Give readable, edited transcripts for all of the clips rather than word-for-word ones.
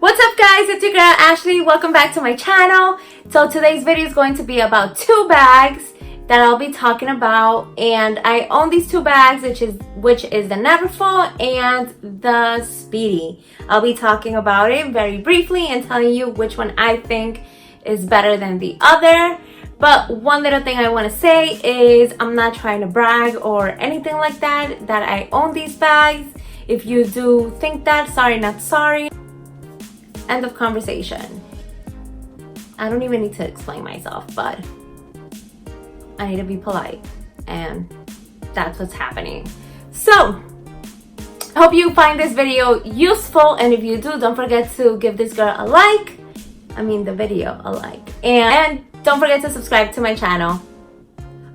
What's up guys, it's your girl Ashley. Welcome back to my channel. So today's video is going to be about two bags that I'll be talking about, and I own these two bags, which is the Neverfull and the Speedy. I'll be talking about it very briefly and telling you which one I think is better than the other. But one little thing I want to say is I'm not trying to brag or anything like that I own these bags. If you do think that, sorry not sorry. End of conversation. I don't even need to explain myself, but I need to be polite, and that's what's happening. So I hope you find this video useful, and if you do, don't forget to give this girl a like. The video a like, and don't forget to subscribe to my channel.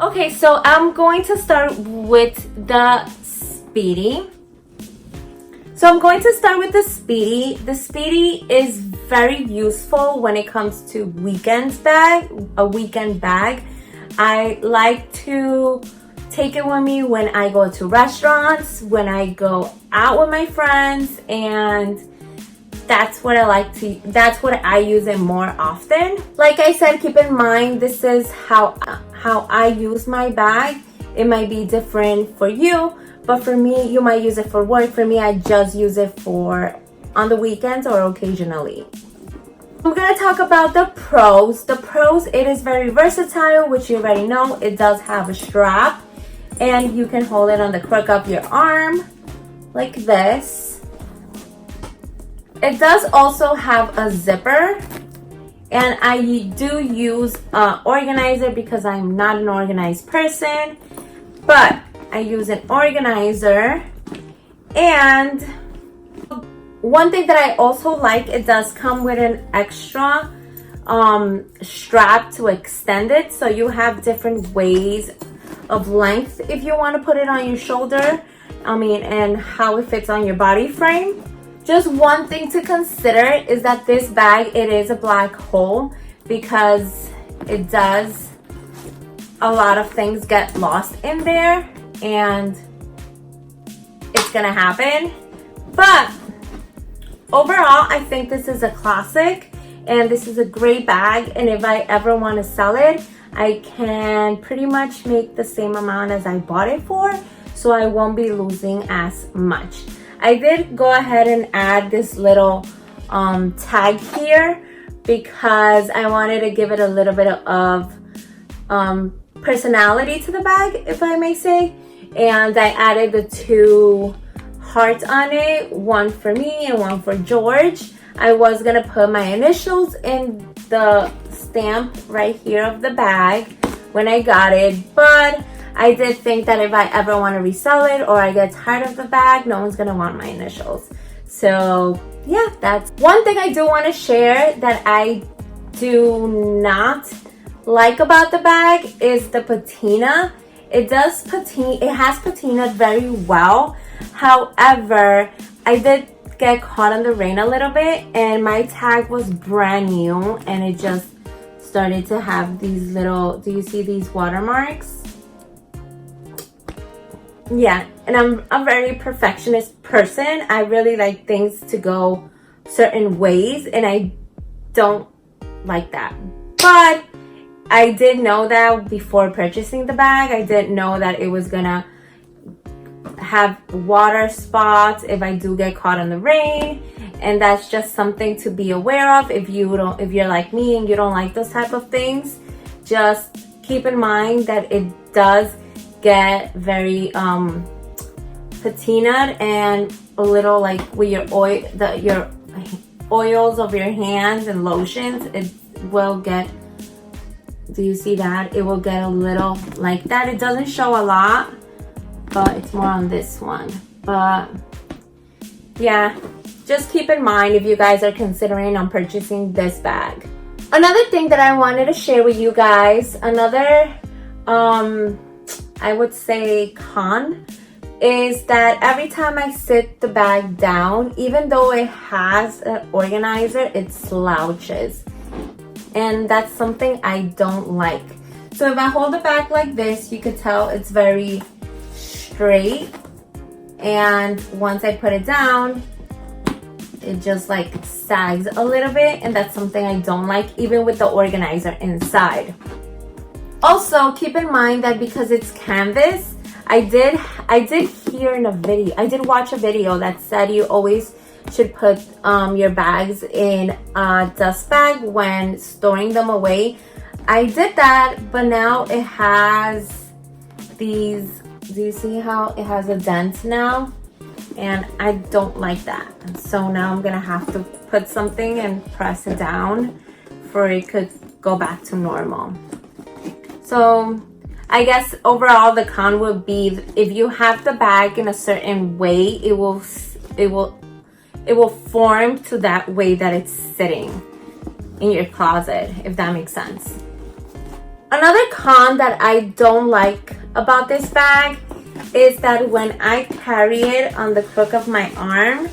Okay, so I'm going to start with the Speedy. So I'm going to start with the Speedy. The Speedy is very useful when it comes to a weekend bag. I like to take it with me when I go to restaurants, when I go out with my friends, and that's what I use it more often. Like I said, keep in mind this is how I use my bag. It might be different for you, but for me, you might use it for work. For me, I just use it for on the weekends or occasionally. I'm gonna talk about the pros. The pros, it is very versatile, which you already know. It does have a strap, and you can hold it on the crook of your arm like this. It does also have a zipper, and I do use an organizer because I'm not an organized person, but I use an organizer. And one thing that I also like, it does come with an extra strap to extend it, so you have different ways of length if you want to put it on your shoulder, and how it fits on your body frame. Just one thing to consider is that this bag, it is a black hole, because it does, a lot of things get lost in there, and it's gonna happen. But overall, I think this is a classic, and this is a great bag, and if I ever want to sell it, I can pretty much make the same amount as I bought it for, so I won't be losing as much. I did go ahead and add this little tag here because I wanted to give it a little bit of personality to the bag, if I may say. And I added the two hearts on it, one for me and one for George. I was gonna put my initials in the stamp right here of the bag when I got it, but I did think that if I ever want to resell it or I get tired of the bag, no one's gonna want my initials. So yeah, that's one thing I do want to share that I do not like about the bag is the patina. It has patinaed very well. However, I did get caught in the rain a little bit, and my tag was brand new, and it just started to have these little, do you see these watermarks? Yeah, and I'm a very perfectionist person. I really like things to go certain ways, and I don't like that. But I did know that before purchasing the bag. I didn't know that it was gonna have water spots if I do get caught in the rain, and that's just something to be aware of. If you're like me and you don't like those type of things, just keep in mind that it does get very patinaed, and a little like with your oils of your hands and lotions, it will get, do you see that? It will get a little like that. It doesn't show a lot, but it's more on this one. But yeah, just keep in mind if you guys are considering on purchasing this bag. Another thing that I wanted to share with you guys, another I would say con, is that every time I sit the bag down, even though it has an organizer, it slouches. And that's something I don't like. So if I hold it back like this, you could tell it's very straight. And once I put it down, it just like sags a little bit, and that's something I don't like, even with the organizer inside. Also, keep in mind that because it's canvas, I did hear in a video, I did watch a video that said you always should put your bags in a dust bag when storing them away. I did that, but now it has these, do you see how it has a dent now? And I don't like that. So now I'm gonna have to put something and press it down for it could go back to normal. So I guess overall the con would be if you have the bag in a certain way, it will form to that way that it's sitting in your closet, if that makes sense. Another con that I don't like about this bag is that when I carry it on the crook of my arm,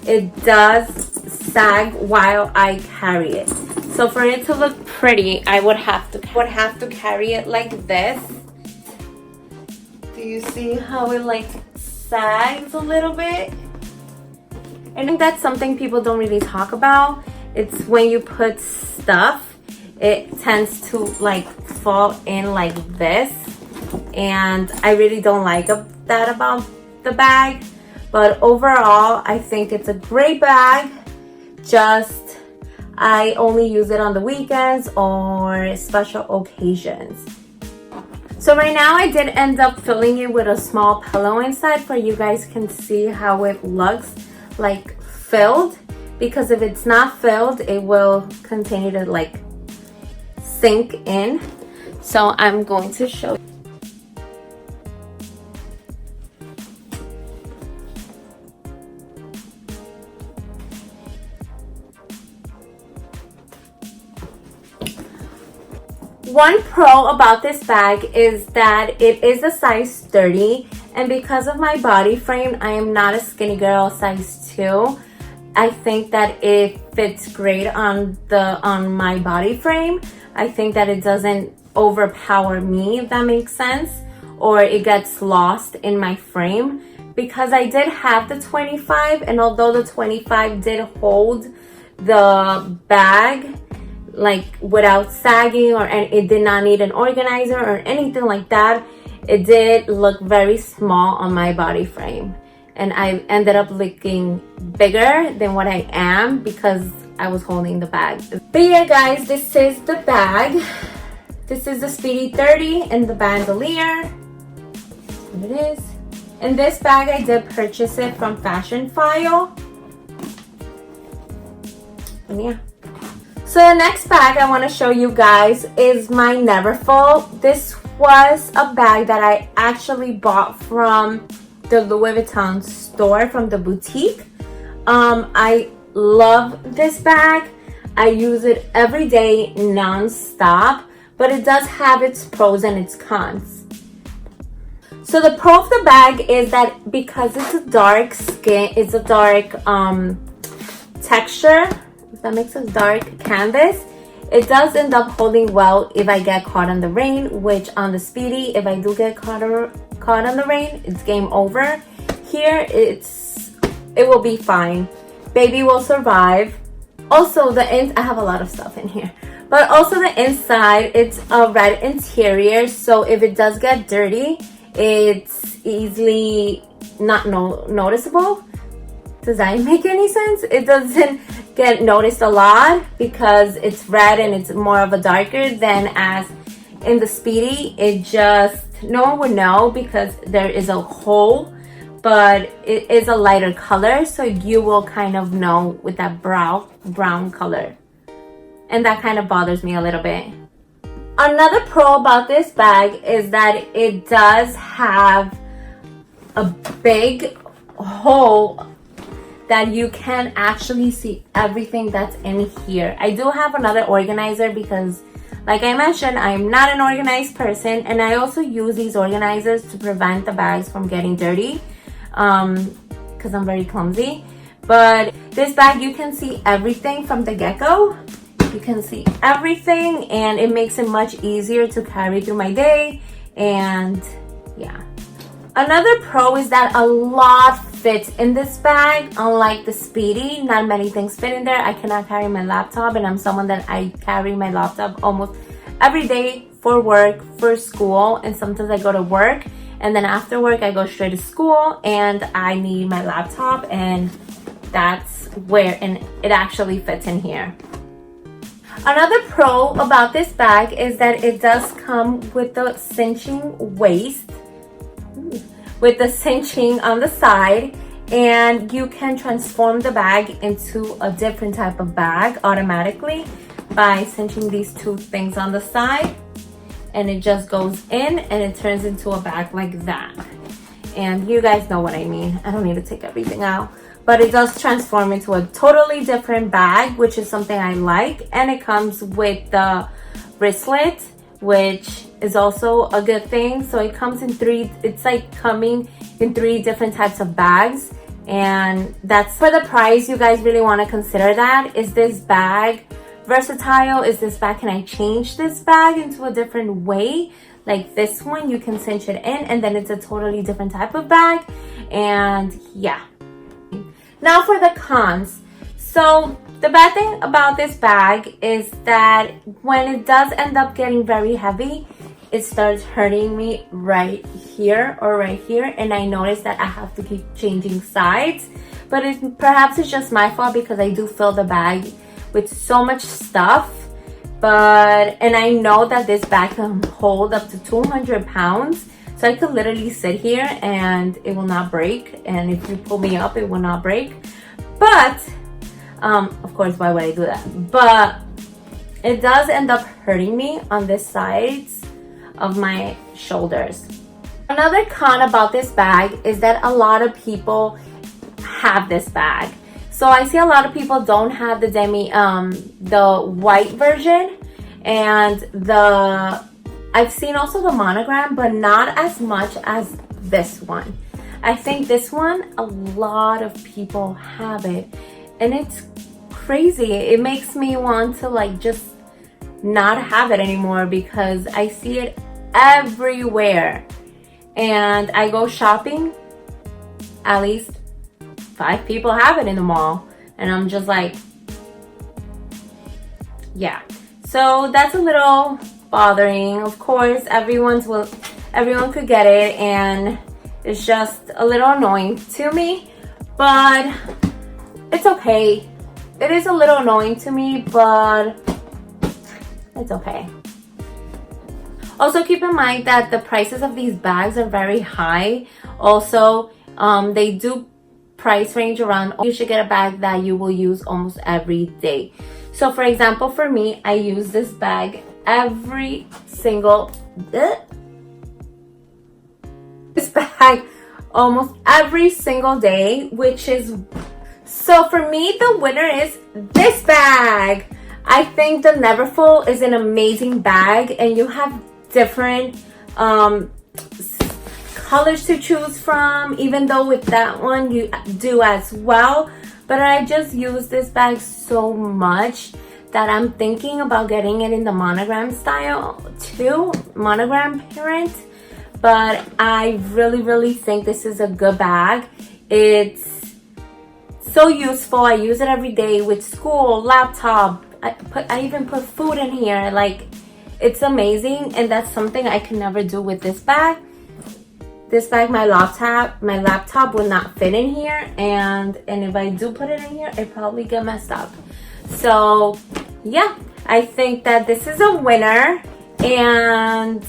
it does sag while I carry it. So for it to look pretty, I would have to carry it like this. Do you see how it like sags a little bit? I think that's something people don't really talk about. It's when you put stuff, it tends to like fall in like this. And I really don't like that about the bag. But overall, I think it's a great bag. Just I only use it on the weekends or special occasions. So right now I did end up filling it with a small pillow inside for you guys can see how it looks like filled, because if it's not filled, it will continue to like sink in. So I'm going to show you. One pro about this bag is that it is a size 30, and because of my body frame, I am not a skinny girl, size 2. I think that it fits great on my body frame. I think that it doesn't overpower me, if that makes sense, or it gets lost in my frame. Because I did have the 25, and although the 25 did hold the bag like without sagging, or it did not need an organizer or anything like that, it did look very small on my body frame, and I ended up looking bigger than what I am because I was holding the bag. But yeah guys, this is the bag. This is the Speedy 30 in the bandolier. Here it is. And this bag I did purchase it from Fashion File. And yeah. So the next bag I want to show you guys is my Neverfull. This was a bag that I actually bought from the Louis Vuitton store, from the boutique. I love this bag. I use it every day non-stop, but it does have its pros and its cons. So the pro of the bag is that because it's a dark skin, it's a dark texture, that makes us dark canvas, it does end up holding well if I get caught in the rain, which on the Speedy, if I do get caught on the rain, it's game over. Here it will be fine. Baby will survive. Also I have a lot of stuff in here, but also the inside, it's a red interior, so if it does get dirty, it's easily not noticeable. Does that make any sense? It doesn't get noticed a lot because it's red and it's more of a darker than as in the Speedy. It just, no one would know because there is a hole, but it is a lighter color, so you will kind of know with that brown color. And that kind of bothers me a little bit. Another pro about this bag is that it does have a big hole that you can actually see everything that's in here. I do have another organizer because, like I mentioned, I'm not an organized person, and I also use these organizers to prevent the bags from getting dirty because I'm very clumsy. But this bag, you can see everything from the get-go. You can see everything, and it makes it much easier to carry through my day. And yeah, another pro is that a lot fits in this bag. Unlike the Speedy, not many things fit in there. I cannot carry my laptop, and I'm someone that I carry my laptop almost every day for work, for school, and sometimes I go to work, and then after work I go straight to school, and I need my laptop, and that's where it actually fits in here. Another pro about this bag is that it does come with the cinching waist, with the cinching on the side, and you can transform the bag into a different type of bag automatically by cinching these two things on the side, and it just goes in and it turns into a bag like that. And you guys know what I mean. I don't need to take everything out, but it does transform into a totally different bag, which is something I like. And it comes with the wristlet, which is also a good thing. So it comes in it's like coming in 3 different types of bags, and that's for the price. You guys really want to consider that. Is this bag versatile? Is this bag, can I change this bag into a different way? Like this one, you can cinch it in and then it's a totally different type of bag. And yeah. Now for the cons. So the bad thing about this bag is that when it does end up getting very heavy, it starts hurting me right here or right here, and I notice that I have to keep changing sides. But perhaps it's just my fault because I do fill the bag with so much stuff. And I know that this bag can hold up to 200 pounds. So I could literally sit here and it will not break. And if you pull me up, it will not break. But, of course, why would I do that? But it does end up hurting me on this sides of my shoulders. Another con about this bag is that a lot of people have this bag. So I see a lot of people don't have the the white version, and I've seen also the monogram, but not as much as this one. I think this one, a lot of people have it, and it's crazy. It makes me want to like just not have it anymore because I see it everywhere. And I go shopping, at least 5 people have it in the mall, and I'm just like, yeah. So that's a little bothering. Of course, everyone could get it, and it's just a little annoying to me, but it's okay. It is a little annoying to me, but it's okay. Also, keep in mind that the prices of these bags are very high. Also, they do price range around, you should get a bag that you will use almost every day. So for example, for me, I use this bag every single almost every single day, which is, so for me, the winner is this bag. I think the Neverfull is an amazing bag, and you have different colors to choose from, even though with that one you do as well. But I just use this bag so much that I'm thinking about getting it in the monogram style too, monogram print. But I really think this is a good bag. It's so useful. I use it every day with school, laptop. I even put food in here. Like, it's amazing, and that's something I can never do with this bag. This bag, my laptop will not fit in here, and if I do put it in here, it probably get messed up. So yeah, I think that this is a winner, and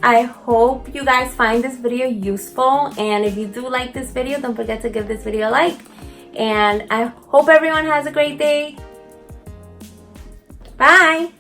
I hope you guys find this video useful. And if you do like this video, don't forget to give this video a like, and I hope everyone has a great day. Bye.